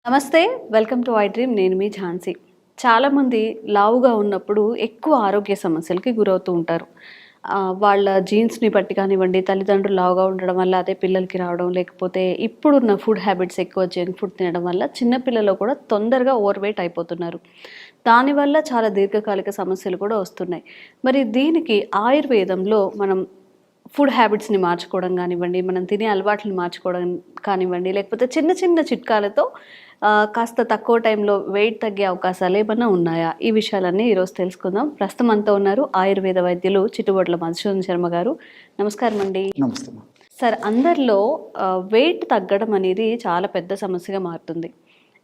నమస్తే, welcome to I dream. నేను మీ ఝాన్సీ. చాలామంది లావుగా ఉన్నప్పుడు ఎక్కువ ఆరోగ్య సమస్యలకి గురవుతూ ఉంటారు. వాళ్ళ జీన్స్ని బట్టి కానివ్వండి, తల్లిదండ్రులు లావుగా ఉండడం వల్ల అదే పిల్లలకి రావడం, లేకపోతే ఇప్పుడున్న ఫుడ్ హ్యాబిట్స్ ఎక్కువ జంక్ ఫుడ్ తినడం వల్ల చిన్నపిల్లలు కూడా తొందరగా ఓవర్ వెయిట్ అయిపోతున్నారు. దానివల్ల చాలా దీర్ఘకాలిక సమస్యలు కూడా వస్తున్నాయి. మరి దీనికి ఆయుర్వేదంలో మనం ఫుడ్ హ్యాబిట్స్ని మార్చుకోవడం కానివ్వండి, మనం తినే అలవాట్లను మార్చుకోవడం కానివ్వండి, లేకపోతే చిన్న చిన్న చిట్కాలతో కాస్త తక్కువ టైంలో వెయిట్ తగ్గే అవకాశాలు ఏమన్నా ఉన్నాయా? ఈ విషయాలన్నీ ఈరోజు తెలుసుకుందాం. ప్రస్తుతం అంతా ఉన్నారు ఆయుర్వేద వైద్యులు చిట్టుబొట్ల మధుసూదన్ శర్మ గారు. నమస్కారం అండి. నమస్తే. సార్, అందరిలో వెయిట్ తగ్గడం అనేది చాలా పెద్ద సమస్యగా మారుతుంది.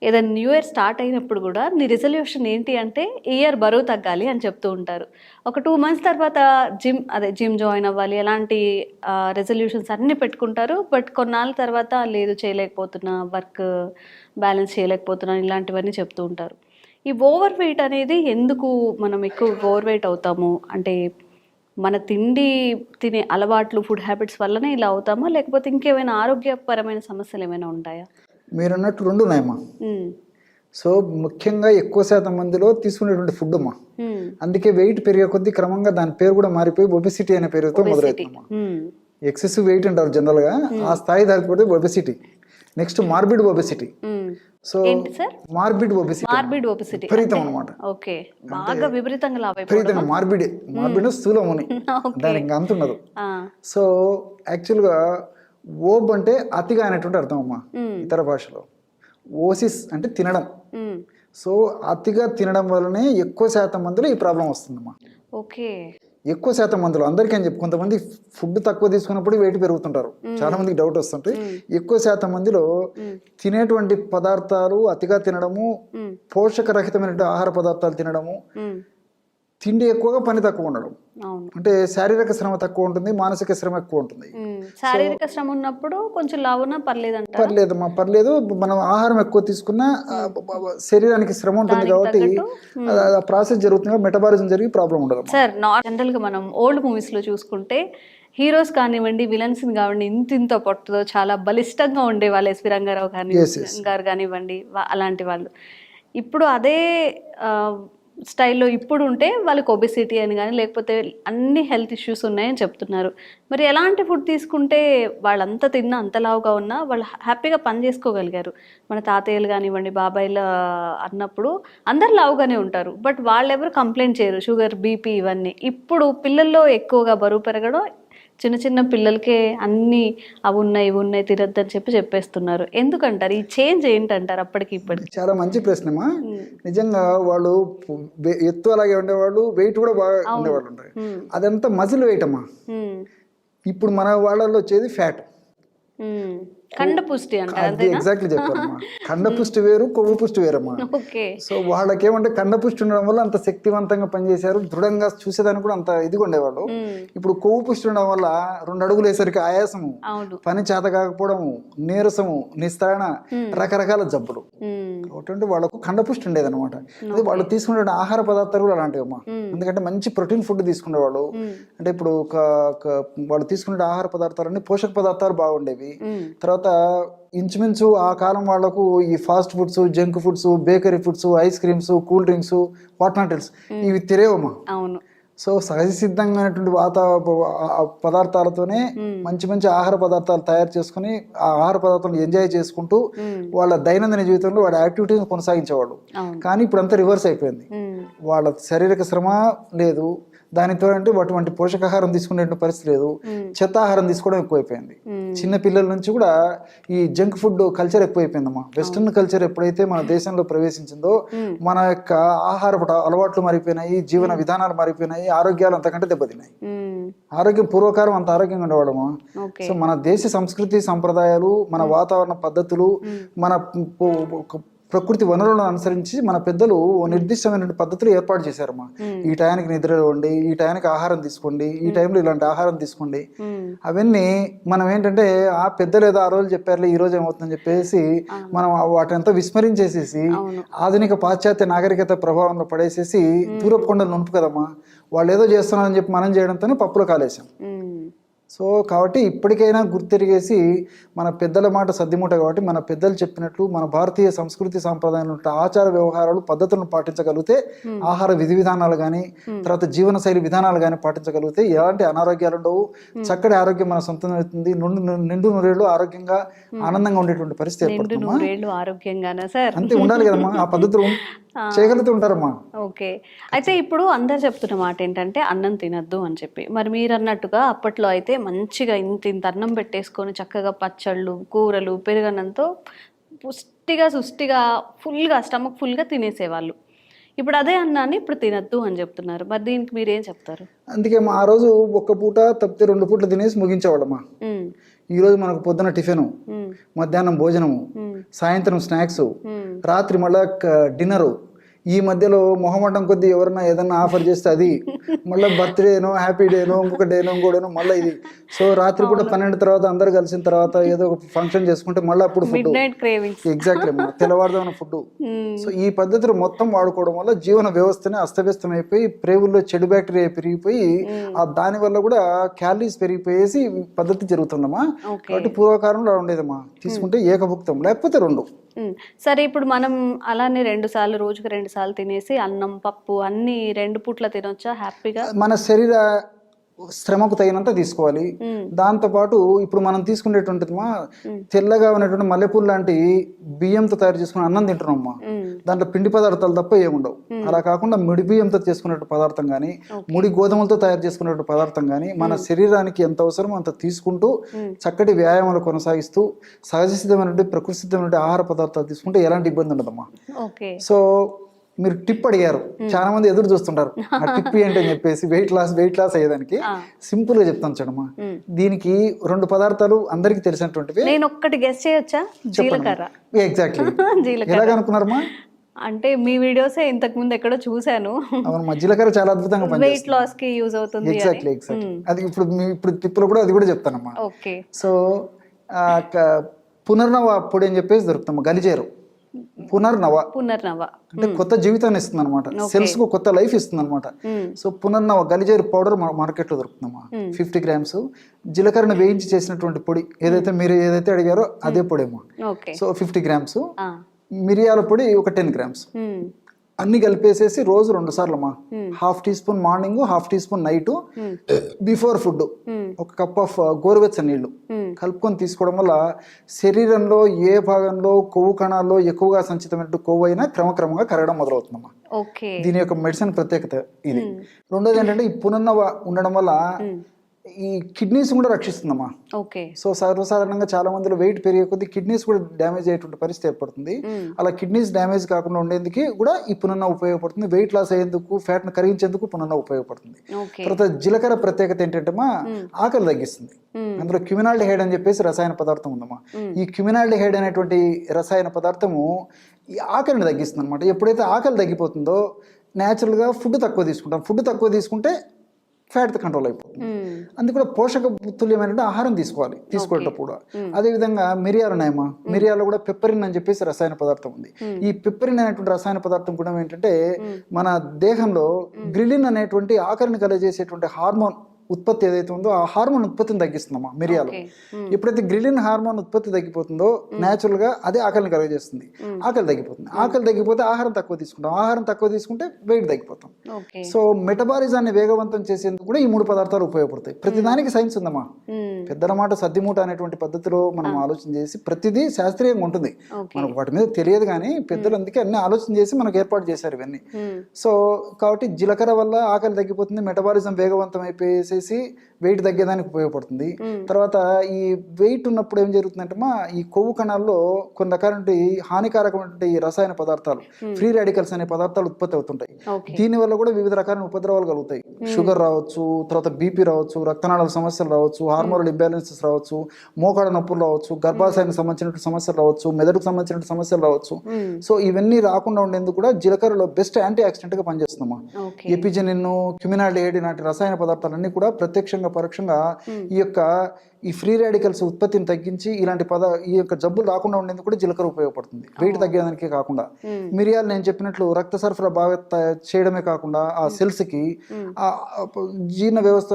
ఏదైనా న్యూ ఇయర్ స్టార్ట్ అయినప్పుడు కూడా నీ రిజల్యూషన్ ఏంటి అంటే ఈ ఇయర్ బరువు తగ్గాలి అని చెప్తూ ఉంటారు. ఒక 2 months తర్వాత జిమ్ జాయిన్ అవ్వాలి, ఎలాంటి రెజల్యూషన్స్ అన్నీ పెట్టుకుంటారు. బట్ కొన్నాళ్ళ తర్వాత లేదు, చేయలేకపోతున్నా, వర్క్ బ్యాలెన్స్ చేయలేకపోతున్నాను, ఇలాంటివన్నీ చెప్తూ ఉంటారు. ఈ ఓవర్ వెయిట్ అనేది ఎందుకు మనం ఎక్కువ ఓవర్ వెయిట్ అవుతాము అంటే మన తినే అలవాట్లు, ఫుడ్ హ్యాబిట్స్ వల్లనే ఇలా అవుతామా, లేకపోతే ఇంకేమైనా ఆరోగ్యపరమైన సమస్యలు ఏమైనా ఉంటాయా? మీరు అన్నట్టు 2 ఉన్నాయమ్మా. సో ముఖ్యంగా ఎక్కువ శాతం మందిలో తీసుకునేటువంటి ఫుడ్ అమ్మా. అందుకే వెయిట్ పెరిగే కొద్దీ క్రమంగా దాని పేరు కూడా మారిపోయి ఒబెసిటీ అనే పేరుతో మొదలవుతుందమ్మా. ఎక్సెసివ్ వెయిట్ అంటారు జనరల్ గా, ఆ స్థాయి దాటిపోతే obesity. Next morbid obesity. So morbid obesity విపరీతం అనమాట. విపరీతం మార్బిడ్ స్థూలముని, దానికి ఇంకా అంత ఉండదు. సో యాక్చువల్ గా ఓబ్ అంటే అతిగా అనేటువంటి అర్థం అమ్మా ఇతర భాషలో. ఓసిస్ అంటే తినడం. సో అతిగా తినడం వల్లనే ఎక్కువ శాతం మందిలో ఈ ప్రాబ్లం వస్తుందమ్మా. ఎక్కువ శాతం మందిలో, అందరికీ అని చెప్పి, కొంతమంది ఫుడ్ తక్కువ తీసుకున్నప్పుడు వెయిట్ పెరుగుతుంటారు, చాలా మందికి డౌట్ వస్తుంటే. ఎక్కువ శాతం మందిలో తినేటువంటి పదార్థాలు అతిగా తినడము, పోషకరహితమైనటువంటి ఆహార పదార్థాలు తినడము, తిండి ఎక్కువగా పని తక్కువ ఉండడం. అంటే శారీరక శ్రమ తక్కువ ఉంటుంది, మానసిక శ్రమ ఎక్కువ ఉంటుంది. శారీరక శ్రమ ఉన్నప్పుడు కొంచెం లావునా పర్లేదమ్మా, పర్లేదు. మనం ఆహారం ఎక్కువ తీసుకున్నా శరీరానికి శ్రమ ఉంటుంది కాబట్టి ప్రాసెస్ జరుగుతుంది, మెటబాలిజం జరిగి ప్రాబ్లం ఉండదు. సార్, జనరల్ గా మనం ఓల్డ్ మూవీస్ లో చూసుకుంటే హీరోస్ కానివ్వండి, విలన్స్ కానివ్వండి, ఇంత పొట్టుతో చాలా బలిష్టంగా ఉండే వాళ్ళు. ఎస్వి రంగారావు గారు కానివ్వండి, అలాంటి వాళ్ళు. ఇప్పుడు అదే స్టైల్లో ఇప్పుడు ఉంటే వాళ్ళకి ఒబెసిటీ అని కానీ, లేకపోతే అన్ని హెల్త్ ఇష్యూస్ ఉన్నాయని చెప్తున్నారు. మరి ఎలాంటి ఫుడ్ తీసుకుంటే వాళ్ళంతా తిన్నా, అంత లావుగా ఉన్నా వాళ్ళు హ్యాపీగా పని చేసుకోగలిగారు? మన తాతయ్యలు కానివ్వండి, బాబాయిలు అన్నప్పుడు అందరు లావుగానే ఉంటారు, బట్ వాళ్ళెవరు కంప్లైంట్ చేయరు, షుగర్, బీపీ ఇవన్నీ. ఇప్పుడు పిల్లల్లో ఎక్కువగా బరువు పెరగడం, చిన్న చిన్న పిల్లలకే అన్నీ అవి ఉన్నాయి, ఇవి ఉన్నాయి, తిరద్దని చెప్పేస్తున్నారు. ఎందుకంటారు? ఈ చేంజ్ ఏంటంటారు అప్పటికి ఇప్పటికి? చాలా మంచి ప్రశ్నమా. నిజంగా వాళ్ళు ఎత్తు అలాగే ఉండేవాళ్ళు, వెయిట్ కూడా బాగా ఉండేవాళ్ళు ఉంటారు. అదంతా మజిల్ వెయిట్ అమ్మా. ఇప్పుడు మన వాళ్ళలో వచ్చేది ఫ్యాట్. కండపుష్టి అంటే ఎగ్జాక్ట్లీ చెప్పారమ్మా. కండపుష్టి వేరు, కొవ్వు పుష్టి వేరమ్మా. సో వాళ్ళకేమంటే కండపుష్టి ఉండడం వల్ల అంత శక్తివంతంగా పనిచేశారు, దృఢంగా చూసేదానికి కూడా అంత ఇదిగా ఉండేవాళ్ళు. ఇప్పుడు కొవ్వు పుష్టి ఉండడం వల్ల 2 అడుగులు వేసరికి ఆయాసము, పని చేత కాకపోవడము, నీరసము, నిస్త్రాణ, రకరకాల జబ్బులు. కాబట్టి వాళ్ళకు కండపుష్టి ఉండేది అనమాట. వాళ్ళు తీసుకునే ఆహార పదార్థాలు కూడా అలాంటివి అమ్మా. ఎందుకంటే మంచి ప్రోటీన్ ఫుడ్ తీసుకునేవాళ్ళు. అంటే ఇప్పుడు వాళ్ళు తీసుకునే ఆహార పదార్థాలన్నీ పోషక పదార్థాలు బాగుండేవి. తర్వాత ఇంచుమించు ఆ కాలం వాళ్లకు ఈ fast foods, junk foods, bakery foods, ice creams, cool drinks, what not else ఇవి తిరేవమ్మా. సో సహజ సిద్ధమైనటువంటి పదార్థాలతోనే మంచి మంచి ఆహార పదార్థాలు తయారు చేసుకుని ఆ ఆహార పదార్థాలను ఎంజాయ్ చేసుకుంటూ వాళ్ళ దైనందిన జీవితంలో వాళ్ళ యాక్టివిటీని కొనసాగించేవాళ్ళు. కానీ ఇప్పుడు అంతా రివర్స్ అయిపోయింది. వాళ్ళ శారీరక శ్రమ లేదు, దానితో అంటే అటువంటి పోషకాహారం తీసుకునే పరిస్థితి లేదు, చెత్త ఆహారం తీసుకోవడం ఎక్కువైపోయింది. చిన్న పిల్లల నుంచి కూడా ఈ జంక్ ఫుడ్ కల్చర్ ఎక్కువైపోయిందమ్మా. వెస్టర్న్ కల్చర్ ఎప్పుడైతే మన దేశంలో ప్రవేశించిందో మన యొక్క ఆహార అలవాట్లు మారిపోయినాయి, జీవన విధానాలు మారిపోయినాయి, ఆరోగ్యాలు అంతకంటే దెబ్బతిన్నాయి. ఆరోగ్యం పూర్వకాలం అంత ఆరోగ్యంగా ఉండేవాడమ్మా. సో మన దేశ సంస్కృతి సంప్రదాయాలు, మన వాతావరణ పద్ధతులు, మన ప్రకృతి వనరులను అనుసరించి మన పెద్దలు నిర్దిష్టమైన పద్ధతులు ఏర్పాటు చేశారమ్మా. ఈ టయానికి నిద్రపోండి, ఈ టయానికి ఆహారం తీసుకోండి, ఈ టైంలో ఇలాంటి ఆహారం తీసుకోండి. అవన్నీ మనం ఏంటంటే ఆ పెద్దలు ఏదో ఆ రోజు చెప్పారులే, ఈ రోజు ఏమవుతుందని చెప్పేసి మనం వాటినంతా విస్మరించేసేసి ఆధునిక పాశ్చాత్య నాగరికత ప్రభావంలో పడేసేసి పూర్వపు కొండలు నొంపు కదమ్మా. వాళ్ళు ఏదో చేస్తున్నారని చెప్పి మనం చేయడంతోనే పప్పులో కాలేసాం. సో కాబట్టి ఇప్పటికైనా గుర్తెరిగేసి మన పెద్దల మాట సద్దిమూట కాబట్టి మన పెద్దలు చెప్పినట్లు మన భారతీయ సంస్కృతి సాంప్రదాయాలు ఆచార వ్యవహారాలు పద్ధతులను పాటించగలిగితే ఆహార విధి విధానాలు కానీ తర్వాత జీవనశైలి విధానాలు కానీ పాటించగలిగితే ఎలాంటి అనారోగ్యాలు ఉండవు, చక్కటి ఆరోగ్యం మన సొంతం అవుతుంది, నిండు నూరేళ్ళు ఆరోగ్యంగా ఆనందంగా ఉండేటువంటి పరిస్థితి అంతే ఉండాలి కదమ్మా. ఆ పద్ధతులు చేయగలుగుతూ ఉంటారమ్మా. ఓకే. అయితే ఇప్పుడు అందరు చెప్తున్న మాట ఏంటంటే అన్నం తినద్దు అని చెప్పి, మరి మీరు అన్నట్టుగా అప్పట్లో అయితే మంచిగా ఇంత అన్నం పెట్టేసుకొని చక్కగా పచ్చళ్ళు కూరలు పెరుగన్నంతో సుష్టిగా ఫుల్గా స్టమక్ ఫుల్గా తినేసేవాళ్ళు. ఇప్పుడు అదే అన్నాన్ని ఇప్పుడు తినద్దు అని చెప్తున్నారు. మరి దీనికి మీరేం చెప్తారు? అందుకే ఆ రోజు ఒక్క పూట తప్పితే 2 పూటలు తినేసి ముగించేవాళ్ళమ్మా. ఈ రోజు మనకు పొద్దున టిఫిన్, మధ్యాహ్నం భోజనము, సాయంత్రం స్నాక్స్, రాత్రి మళ్ళా డిన్నరు. ఈ మధ్యలో మొహమాటం కొద్దీ ఎవరన్నా ఏదన్నా ఆఫర్ చేస్తే అది మళ్ళీ బర్త్డేనో హ్యాపీ డేనో ఇంకొక డేనో ఇంకోడేనో మళ్ళీ ఇది. సో రాత్రి పూట 12 తర్వాత అందరు కలిసిన తర్వాత ఏదో ఒక ఫంక్షన్ చేసుకుంటే మళ్ళీ అప్పుడు ఫుడ్, ఎగ్జాక్ట్లీ తెల్లవారుదామన్న ఫుడ్. సో ఈ పద్ధతులు మొత్తం వాడుకోవడం వల్ల జీవన వ్యవస్థనే అస్తవ్యస్తం అయిపోయి ప్రేవుల్లో చెడు బ్యాక్టీరియా పెరిగిపోయి దాని వల్ల కూడా క్యాలరీస్ పెరిగిపోయేసి పద్ధతి జరుగుతుందమ్మా. కాబట్టి పూర్వకాలంలో ఉండేదమ్మా, తీసుకుంటే ఏకభుక్తం లేకపోతే 2. సరే, ఇప్పుడు మనం అలానే 2 సార్లు రోజుకి 2 సార్లు తినేసి అన్నం పప్పు అన్ని 2 పూట్ల తినొచ్చా హ్యాపీగా? మన శరీర శ్రమకు తగినంత తీసుకోవాలి. దాంతోపాటు ఇప్పుడు మనం తీసుకునేటువంటిది తెల్లగా ఉన్నటువంటి మల్లెపూలు లాంటి బియ్యంతో తయారు చేసుకున్న అన్నం తింటున్నామ్మా. దాంట్లో పిండి పదార్థాలు తప్ప ఏముండవు. అలా కాకుండా ముడి బియ్యంతో చేసుకునే పదార్థం కానీ ముడి గోధుమలతో తయారు చేసుకునే పదార్థం కానీ మన శరీరానికి ఎంత అవసరమో అంత తీసుకుంటూ చక్కటి వ్యాయామాలు కొనసాగిస్తూ సహజ సిద్ధమైనటువంటి ప్రకృతి సిద్ధమైనటువంటి ఆహార పదార్థాలు తీసుకుంటే ఎలాంటి ఇబ్బంది ఉండదమ్మా. సో మీరు టిప్ అడిగారు, చాలా మంది ఎదురు చూస్తుంటారు ఆ టిప్ ఏంటని చెప్పేసి. వెయిట్ లాస్ అయ్యేదానికి సింపుల్ గా చెప్తాను చూడమ్మా. దీనికి 2 పదార్థాలు అందరికి తెలిసినటువంటివి. నేను ఒక్కటి గెస్ చేయొచ్చా? జీలకర్ర. ఎగ్జాక్ట్లీ. ఎలాగ అనుకున్నారమ్మా? అంటే మీ వీడియోస్ ఇంతకు ముందు ఎక్కడో చూసాను. అవును, జీలకర్ర చాలా అద్భుతంగా పనిచేస్తుంది, వెయిట్ లాస్ కి యూజ్ అవుతుంది. ఎగ్జాక్ట్లీ. అది ఇప్పుడు టిప్పులో కూడా అది కూడా చెప్తానమ్మా. ఓకే. సో పునర్నవ పొడి అని చెప్పేసి దొరుకుతాము. గలిజేరు పునర్నవ అంటే కొత్త జీవితాన్ని ఇస్తుంది అనమాట, సెల్స్ కు కొత్త లైఫ్ ఇస్తుంది అనమాట. సో పునర్నవ గలిజేరు పౌడర్ మార్కెట్ లో దొరుకుతుందమ్మా. 50 grams జీలకర్రను వేయించి చేసినటువంటి పొడి, మీరు ఏదైతే అడిగారో అదే పొడి అమ్మా. సో 50 grams మిరియాల పొడి ఒక 10 grams అన్ని కలిపేసేసి రోజు 2 సార్లు అమ్మా. 1/2 teaspoon morning, 1/2 teaspoon night before food. ఒక కప్ ఆఫ్ గోరువెచ్చని నీళ్లు కలుపుకొని తీసుకోవడం వల్ల శరీరంలో ఏ భాగంలో కొవ్వు కణాల్లో ఎక్కువగా సంచితమైన కొవ్వు అయినా క్రమక్రమంగా కరగడం మొదలవుతుందమ్మా. దీని యొక్క మెడిసిన్ ప్రత్యేకత ఇది. రెండోది ఏంటంటే ఈ పునర్నవ ఉండడం వల్ల ఈ కిడ్నీస్ కూడా రక్షిస్తుందమ్మా. సో సర్వసాధారణంగా చాలా మందిలో వెయిట్ పెరిగే కొద్దీ కిడ్నీస్ కూడా డ్యామేజ్ అయ్యేటువంటి పరిస్థితి ఏర్పడుతుంది. అలా కిడ్నీస్ డ్యామేజ్ కాకుండా ఉండేందుకు కూడా ఈ పునర్నవ ఉపయోగపడుతుంది. వెయిట్ లాస్ అయ్యేందుకు, ఫ్యాట్ ను కరిగించేందుకు పునర్నవ ఉపయోగపడుతుంది. తర్వాత జీలకర్ర ప్రత్యేకత ఏంటంటే ఆకలి తగ్గిస్తుంది. అందులో క్యూమినాల్డిహైడ్ అని చెప్పేసి రసాయన పదార్థం ఉందమ్మా. ఈ క్యూమినాల్డిహైడ్ అనేటువంటి రసాయన పదార్థము ఈ ఆకలిని తగ్గిస్తుంది అనమాట. ఎప్పుడైతే ఆకలి తగ్గిపోతుందో న్యాచురల్గా ఫుడ్ తక్కువ తీసుకుంటే ఫ్యాట్ కంట్రోల్ అయిపోతుంది. అందుకు కూడా పోషక తుల్యమైన ఆహారం తీసుకోవటప్పుడు. అదేవిధంగా మిరియాలు ఉన్నాయమ్మా. మిరియాలు కూడా పెప్పరిన్ అని చెప్పేసి రసాయన పదార్థం ఉంది. ఈ పెప్పరిన్ అనేటువంటి రసాయన పదార్థం కూడా ఏంటంటే మన దేహంలో గ్రిలిన్ అనేటువంటి ఆకలిని కలగజేసేటువంటి హార్మోన్ ఉత్పత్తి ఏదైతే ఉందో ఆ హార్మోన్ ఉత్పత్తిని తగ్గిస్తుందమ్మా మిరియాలు. ఎప్పుడైతే గ్రిలిన్ హార్మోన్ ఉత్పత్తి తగ్గిపోతుందో న్యాచురల్ గా అదే ఆకలిని కలుగజేస్తుంది. ఆకలి తగ్గిపోతుంది. ఆకలి తగ్గిపోతే ఆహారం తక్కువ తీసుకుంటే వెయిట్ తగ్గిపోతాం. సో మెటబాలిజాన్ని వేగవంతం చేసేందుకు కూడా ఈ 3 పదార్థాలు ఉపయోగపడతాయి. ప్రతిదానికి సైన్స్ ఉందమ్మా. పెద్దల మాట సద్దిమూట అనేటువంటి పద్ధతిలో మనం ఆలోచన చేసి ప్రతిదీ శాస్త్రీయంగా ఉంటుంది. మనకు వాటి మీద తెలియదు కానీ పెద్దలు అందుకే అన్ని ఆలోచన చేసి మనకు ఏర్పాటు చేశారు ఇవన్నీ. సో కాబట్టి జీలకర్ర వల్ల ఆకలి తగ్గిపోతుంది, మెటబాలిజం వేగవంతం అయిపోయేసి వెయిట్ తగ్గేదానికి ఉపయోగపడుతుంది. తర్వాత ఈ వెయిట్ ఉన్నప్పుడు ఏం జరుగుతుందంటే ఈ కొవ్వు కణాల్లో కొన్ని రకాల హానికారకమైనటువంటి రసాయన పదార్థాలు, ఫ్రీ రాడికల్స్ అనే పదార్థాలు ఉత్పత్తి అవుతుంటాయి. దీని వల్ల కూడా వివిధ రకాల ఉపద్రవాలు కలుగుతాయి. షుగర్ రావచ్చు, తర్వాత బీపీ రావచ్చు, రక్తనాళాల సమస్యలు రావచ్చు, హార్మోనల్ ఇంబ్యాలెన్సెస్ రావచ్చు, మోకాళ్ళ నొప్పులు రావచ్చు, గర్భాశయానికి సంబంధించిన సమస్యలు రావచ్చు, మెదడుకు సంబంధించిన సమస్యలు రావచ్చు. సో ఇవన్నీ రాకుండా ఉండేందుకు కూడా జీలకర్రలో బెస్ట్ యాంటీ ఆక్సిడెంట్ గా పనిచేస్తుందమ్మా. ఎపిజెనిన్, క్యూమినాల్డిహైడ్ లాంటి రసాయన పదార్థాలన్నీ కూడా ప్రత్యక్షంగా పరోక్షంగా ఈ యొక్క ఈ ఫ్రీ రాడికల్స్ ఉత్పత్తిని తగ్గించి ఈ యొక్క జబ్బులు రాకుండా ఉండేందుకు కూడా జీలకర్ర ఉపయోగపడుతుంది. వెయిట్ తగ్గడానికి కాకుండా, మిరియాలు నేను చెప్పినట్లు రక్త సరఫరా బాగా చేయడమే కాకుండా ఆ సెల్స్ కి ఆ జీర్ణ వ్యవస్థ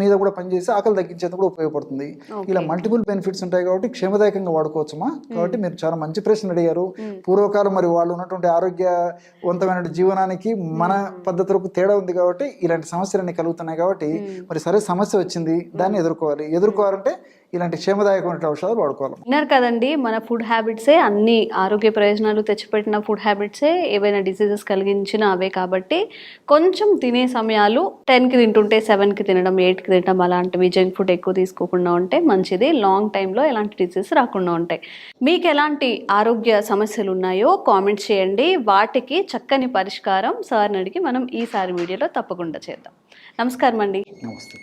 మీద కూడా పనిచేసి ఆకలి తగ్గించేందుకు కూడా ఉపయోగపడుతుంది. ఇలా మల్టిపుల్ బెనిఫిట్స్ ఉంటాయి కాబట్టి క్షేమదాయకంగా వాడుకోవచ్చుమా. కాబట్టి మీరు చాలా మంచి ప్రశ్న అడిగారు. పూర్వకాలం మరి వాళ్ళు ఉన్నటువంటి ఆరోగ్యవంతమైన జీవనానికి మన పద్ధతులకు తేడా ఉంది కాబట్టి ఇలాంటి సమస్యలన్నీ కలుగుతున్నాయి. కాబట్టి మరి సరే సమస్య వచ్చింది, దాన్ని ఎదుర్కోవాలంటే ఇలాంటి క్షేమదాయకమైన ఔషధాలు వాడుకోవాలి. విన్నారు కదండి, మన ఫుడ్ హ్యాబిట్సే అన్ని ఆరోగ్య ప్రయోజనాలు తెచ్చిపెట్టిన ఫుడ్ హ్యాబిట్సే ఏవైనా డిసీజెస్ కలిగించిన అవే. కాబట్టి కొంచెం తినే సమయాలు 10కి తింటుంటే 7కి తినడం, 8కి తినడం అలాంటివి, జంక్ ఫుడ్ ఎక్కువ తీసుకోకుండా ఉంటే మంచిది. లాంగ్ టైంలో ఎలాంటి డిసీజెస్ రాకుండా ఉంటాయి. మీకు ఎలాంటి ఆరోగ్య సమస్యలు ఉన్నాయో కామెంట్స్ చేయండి. వాటికి చక్కని పరిష్కారం సార్ని అడిగి మనం ఈసారి వీడియోలో తప్పకుండా చేద్దాం. నమస్కారం అండి. నమస్తే.